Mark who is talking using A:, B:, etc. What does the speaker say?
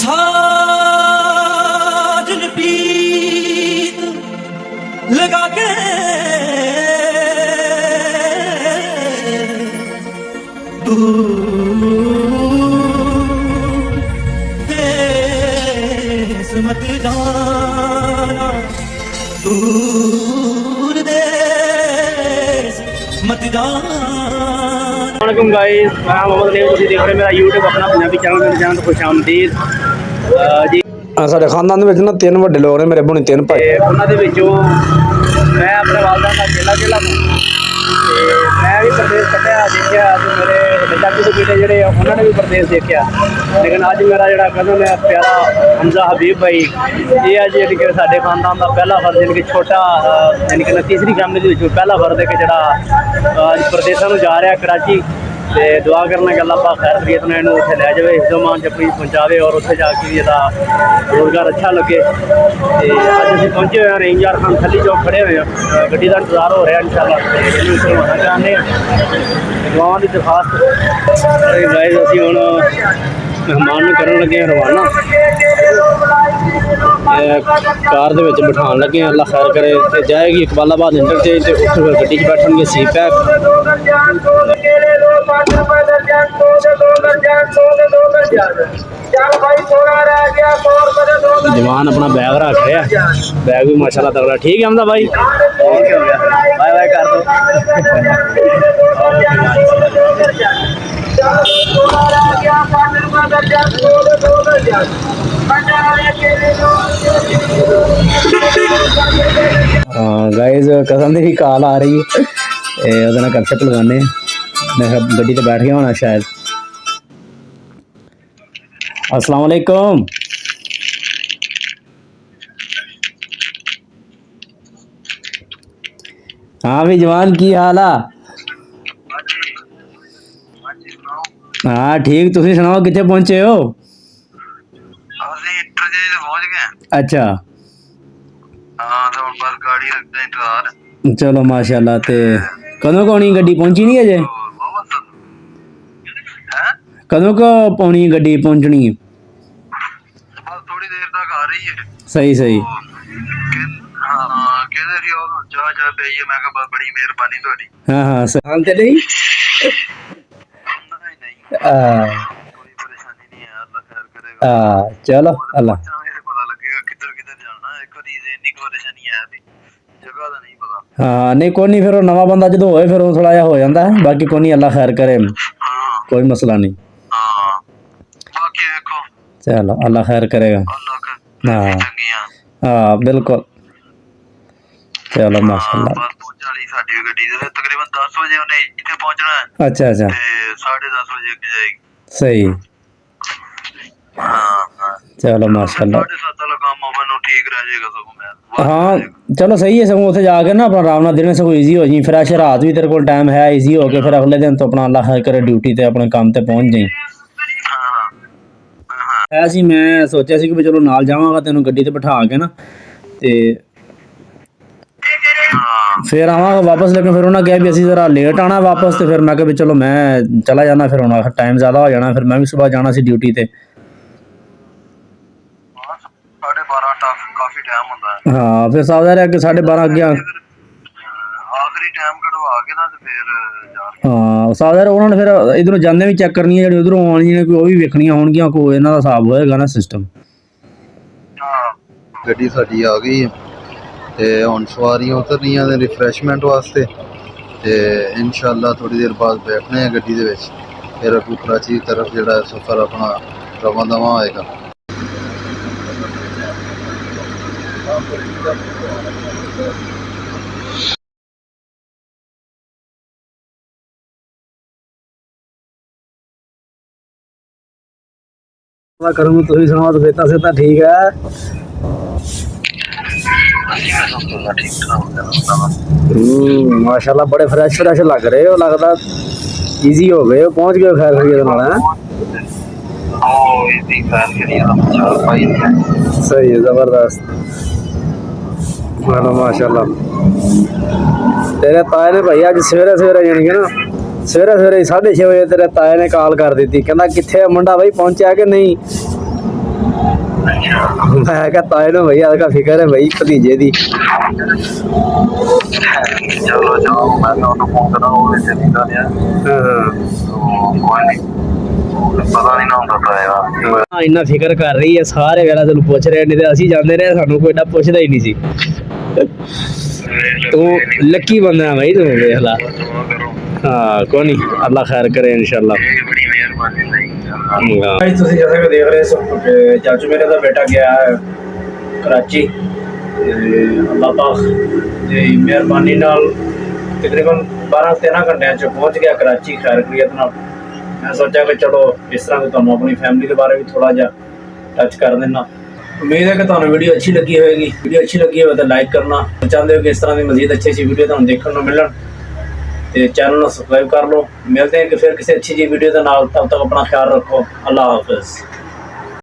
A: साजन पीत लगा के देश मत जाना, दूर देश मत जाना।
B: वालेकुम गाइस, मैं मोहम्मद अली, तुसीं देख रहे मेरा यूट्यूब अपना पंजाबी चैनल। मेरे चैनल तो खुश आमदीद जी।
C: ਸਾਡੇ ਖਾਨਦਾਨ ਦੇ ਵਿੱਚ ਨਾ ਤਿੰਨ ਵੱਡੇ ਲੋਕ ਨੇ, ਮੇਰੇ ਬੁਣੇ ਤਿੰਨ ਭਾਈ।
B: ਤੇ ਉਹਨਾਂ ਦੇ ਵਿੱਚੋਂ ਮੈਂ ਆਪਣੇ ਵਾਲਦਾਂ ਦਾ ਅਕੇਲਾ ਤੇ ਮੈਂ ਵੀ ਪ੍ਰਦੇਸ਼ ਕੱਟਿਆ ਦੇਖਿਆ ਤੇ ਮੇਰੇ ਚਾਚੂ ਦੇ ਬੇਟੇ ਜਿਹੜੇ ਉਹਨਾਂ ਨੇ ਵੀ ਪ੍ਰਦੇਸ਼ ਦੇਖਿਆ। ਲੇਕਿਨ ਅੱਜ ਮੇਰਾ ਜਿਹੜਾ ਕਜ਼ਨ ਹੈ ਪਿਆਰਾ ਹਮਜ਼ਾ ਹਬੀਬ ਭਾਈ, ਇਹ ਅੱਜ ਯਾਨੀ ਕਿ ਸਾਡੇ ਖਾਨਦਾਨ ਦਾ ਪਹਿਲਾ ਫਰਜ਼, ਯਾਨੀ ਕਿ ਛੋਟਾ ਯਾਨੀ ਕਿ ਤੀਸਰੀ ਫੈਮਿਲੀ ਦੇ ਵਿੱਚੋਂ ਪਹਿਲਾ ਫਰਜ਼ ਹੈ ਕਿ ਜਿਹੜਾ ਅੱਜ ਪ੍ਰਦੇਸ਼ਾਂ ਨੂੰ ਜਾ ਰਿਹਾ ਕਰਾਚੀ। ਤੇ ਦੁਆ ਕਰਨਾ ਕਿ ਅੱਲਾਹ ਪਾਕ ਖੈਰ ਕਰੀਏ ਇਹਨੂੰ ਉੱਥੇ ਲੈ ਜਾਵੇ, ਹਿਫਜ਼ੋ-मान ਚ ਆਪਣੀ ਪਹੁੰਚਾਵੇ ਔਰ ਉੱਥੇ ਜਾ ਕੇ ਵੀ ਇਹਦਾ ਰੋਜ਼ਗਾਰ ਅੱਛਾ ਲੱਗੇ। ਤੇ ਅੱਜ ਅਸੀਂ ਪਹੁੰਚੇ ਹੋਏ ਹਾਂ ਰੇਂਜ ਯਾਰ ਖਾਨ ਥੱਲੀ ਚੌਕ ਖੜੇ ਹੋਏ ਹਾਂ, ਗੱਡੀ ਦਾ ਇੰਤਜ਼ਾਰ ਹੋ ਰਿਹਾ ਇਨਸ਼ਾਅੱਲਾ। ਇਹਨੂੰ ਕਰਵਾਉਣਾ ਚਾਹੁੰਦੇ ਹਾਂ ਦੁਆਵਾਂ ਦੀ ਦਰਖਾਸਤ। ਗਾਇਜ਼ ਅਸੀਂ ਹੁਣ ਮਹਿਮਾਨ ਨੂੰ ਕਰਨ ਲੱਗੇ ਹਾਂ ਰਵਾਨਾ, ਕਾਰ ਦੇ ਵਿੱਚ ਬਿਠਾਉਣ ਲੱਗੇ ਹਾਂ। ਅੱਲਾਹ ਖੈਰ ਕਰੇ ਤੇ ਜਾਏਗੀ ਇਕਬਾਲਾਬਾਦ ਇੰਟਰਚੇਂਜ ਤੇ ਉੱਥੇ ਫਿਰ ਗੱਡੀ 'ਚ ਬੈਠਣਗੇ ਸੀ ਪੈਕ। जवान अपना बैग रख रहा है, बैग भी माशाल्लाह तगड़ा। ठीक है हमदा भाई, ओके हो गया, बाय बाय कर दो। गाइस कसम दी कॉल आ रही है, ਉਹਦੇ ਕੱਪ ਲਗਾने मैं गड्डी ते बैठ गया होना शायद। अस्सलाम वालेकुम। हाँ भी जवान की हाल आ? हाँ ठीक, तुसी सुनाओ कितने पहुंचे हो? अच्छा चलो माशाल्लाह। ते कदों कोनी गड्डी पहुंची नहीं अजे? कदों को पौनी गड्डी पहुंचनी है?
D: थोड़ी देर तक आ रही है।
B: सही सही।
D: बड़ी मेहरबानी थोड़ी।
B: हाँ हाँ सलाम ते नहीं।
D: नहीं कोई परेशानी नहीं है, अल्लाह खैर करेगा।
B: चलो अल्लाह
D: पता लगेगा किधर किधर जाना है। कोई इतनी परेशानी है अभी जगह का नहीं पता।
B: हाँ नहीं कोई नहीं, फिर नवा बंदा जो होए फिर थोड़ा जा हो जाता है। बाकी कोई नहीं, अल्लाह खैर करे, कोई मसला नहीं। चलो अल्लाह खैर करेगा। हाँ हाँ बिल्कुल। चलो माशाल्लाह।
D: तकरीबन 10 बजे उन्हें इतने पहुंचना है।
B: अच्छा अच्छा
D: 10:30 बजे जाएगी।
B: सही। चलो माशाल्लाह। हाँ चलो सही है, सगों उसे जाके ना अपना आराम दिन सगों ईजी हो जाए। फिर आज रात भी तेरे को टाइम है, ईजी हो के फिर अगले दिन तो अपना अल्लाह खैर करे ड्यूटी ते अपने काम ते पहुंच जाए। ऐसी मैं सोचा सी कि चलो नाल जावांगा तेनों गड्डी ते बिठा के ना ते फिर आवांगा वापस। लेकिन फिर उन्होंने कहा भी असी जरा लेट आना वापस, तो फिर मैं कहा भी चलो मैं चला जाना, फिर हुण टाइम ज़्यादा हो जाना, फिर मैं भी सुबह जाना सी ड्यूटी ते।
D: 12:30 काफी टाइम होता है।
B: हाँ फिर साफ है कि 12:30 अगे
D: आखिरी टाइम कटवा के ना ते फिर
B: हाँ साफ है। उन्होंने फिर इधरों जाने भी चेक करनी है, जी उधरों आनी ने कोई भी वेखनियां होणगियां, कोई इन्हां दा हिसाब होएगा ना सिस्टम।
D: गड्डी साडी आ गई है ते हुण सवारियां उतरनियां ने रिफ्रैशमेंट वास्ते ते इंशाअल्लाह थोड़ी देर बाद बैठने हैं गड्डी दे विच, फिर अगू कराची की तरफ जिहड़ा सफर अपना रवां दवां होएगा।
B: करूँ तो ही सुनाओ, तो बेहतर से ठीक है। माशाल्लाह बड़े फ्रेश फ्रेश लग रहे हो, लगता इजी हो गए, पहुंच गए खैर खैरियत नाल है। सही है, जबरदस्त माशाल्लाह। तेरे ताए ने भाई अज सवेरे सवेरे जानी कि ना सवेरे 6:30 बजे तेरे ताए ने कॉल कर दी, कहना किथे मुंडा भाई पहुंचा कि नहीं।
C: ਮੈਂ ਕਿਹਾ ਤਾਏ ਨੂੰ ਭਈ ಅದಕ್ಕೆ ਫਿਕਰ ਹੈ ਭਈ ਭਤੀਜੇ ਦੀ
E: चलो जाओ मैं तो उनको फोन करा वो वैसे निकल गया
C: ਹਾਂ
E: तो कोई नहीं पता नहीं ना होता था यार
C: ਹਾਂ ਇੰਨਾ ਫਿਕਰ ਕਰ ਰਹੀ ਹੈ ਸਾਰੇ ਵੇਲਾ ਤੈਨੂੰ ਪੁੱਛ ਰਹੇ ਨਹੀਂ ਤੇ ਅਸੀਂ ਜਾਂਦੇ ਰਹੇ ਸਾਨੂੰ ਕੋਈ ਏਡਾ ਪੁੱਛਦਾ ਹੀ ਨਹੀਂ ਸੀ ਤੂੰ ਲੱਕੀ ਬੰਦਾ ਹੈ ਭਾਈ ਤੂੰ ਵੇਖ ਲਾ
E: दुआ करो
C: ਹਾਂ ਕੋਈ ਨਹੀਂ ਅੱਲਾ ਖੈਰ ਕਰੇ ਇਨਸ਼ਾਅੱਲਾ
E: ये बड़ी मेहरबानी नहीं
C: ਭਾਈ ਤੁਸੀਂ ਜੈਸੇ ਕਿ ਦੇਖ ਰਹੇ ਹੋ ਕਿ ਚਾਚੂ ਮੇਰੇ ਦਾ ਬੇਟਾ ਗਿਆ ਹੈ ਕਰਾਚੀ ਤੇ ਅੱਲਾਹ ਪਾਕ ਦੀ ਮਿਹਰਬਾਨੀ ਨਾਲ ਤਕਰੀਬਨ 12-13 ਘੰਟਿਆਂ ਚ ਪਹੁੰਚ ਗਿਆ ਕਰਾਚੀ ਖੈਰ ਖੈਰੀਅਤ ਨਾਲ ਮੈਂ ਸੋਚਿਆ ਕਿ ਚਲੋ ਇਸ ਤਰ੍ਹਾਂ ਕਿ ਤੁਹਾਨੂੰ ਆਪਣੀ ਫੈਮਿਲੀ ਦੇ ਬਾਰੇ ਵੀ ਥੋੜਾ ਜਿਹਾ ਟੱਚ ਕਰ ਦੇਣਾ ਉਮੀਦ ਹੈ ਕਿ ਤੁਹਾਨੂੰ ਵੀਡੀਓ ਅੱਛੀ ਲੱਗੀ ਹੋਵੇਗੀ ਵੀਡੀਓ ਅੱਛੀ ਲੱਗੀ ਹੋਵੇ ਤਾਂ ਲਾਈਕ ਕਰਨਾ ਚਾਹੁੰਦੇ ਹੋ ਕਿ ਇਸ ਤਰ੍ਹਾਂ ਦੀ ਮਜ਼ੀਦ ਅੱਛੀ ਵੀਡੀਓ ਤੁਹਾਨੂੰ ਦੇਖਣ ਨੂੰ ਮਿਲਣ ਤੇ ਚੈਨਲ ਨੂੰ ਸਬਸਕ੍ਰਾਈਬ ਕਰ ਲਓ ਮਿਲਦੇ ਹਾਂ ਕਿ ਫਿਰ ਕਿਸੇ ਅੱਛੀ ਜੀ ਵੀਡੀਓ ਦੇ ਨਾਲ ਤਬ ਤੱਕ ਆਪਣਾ ਖਿਆਲ ਰੱਖੋ ਅੱਲਾਹ ਹਾਫਿਜ਼